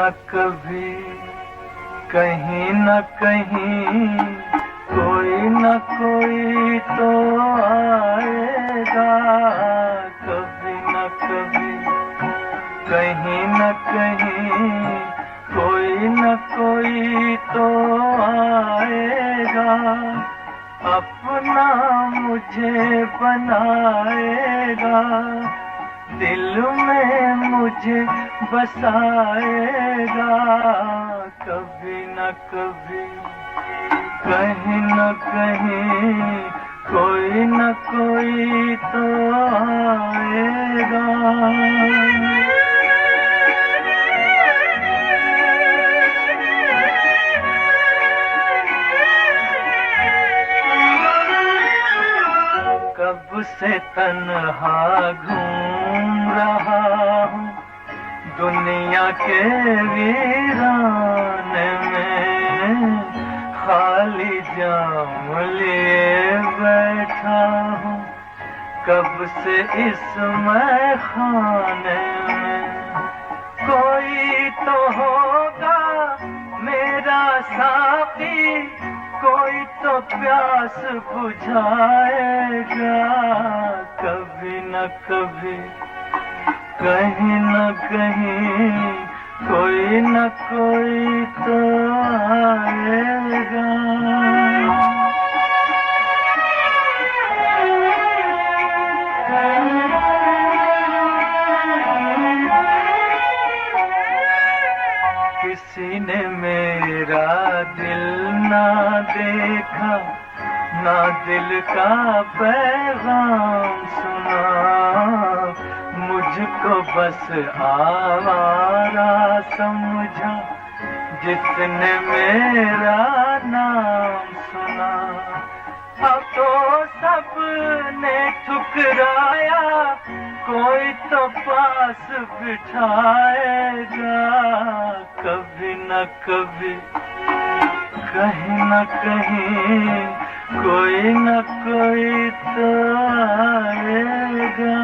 न कभी कहीं न कहीं कोई न कोई तो आएगा, कभी न कभी कहीं न कहीं कोई न कोई तो आएगा, अपना मुझे बनाएगा, दिल में मुझे बसाएगा, कभी न कभी कहीं न कहीं कोई न कोई तो आएगा। कब से तन्हा घूम रहा हूँ दुनिया के वीराने में, खाली जाम लिए बैठा हूँ कब से इस मैखाने में, कोई तो होगा मेरा साथी, कोई तो प्यास बुझाएगा, कभी न कभी कहीं न कहीं कोई न कोई तो आएगा। किसी ने मेरा दिल ना देखा, ना दिल का पैगाम सुना, मुझको बस आवारा समझा जिसने मेरा नाम सुना, अब तो सबने ठुकराया, कोई तो पास बिठाएगा, कभी न कभी कहीं न कहीं कोई न कोई तो आएगा।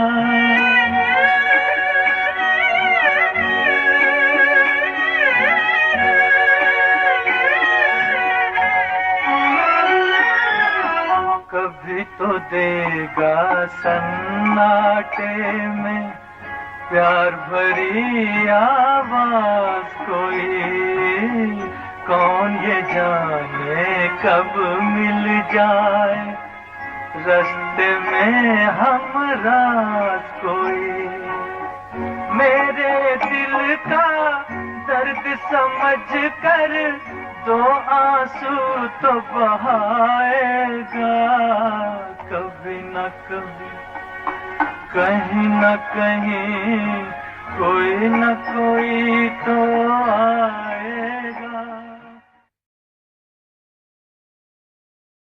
कभी तो देगा सन्नाटे में प्यार भरी आवाज कोई, कौन ये जाने कब मिल जाए रास्ते में हमराज कोई, मेरे दिल का दर्द समझ कर दो आंसू तो बहाएगा, कभी न कभी कहीं न कहीं कोई न कोई तो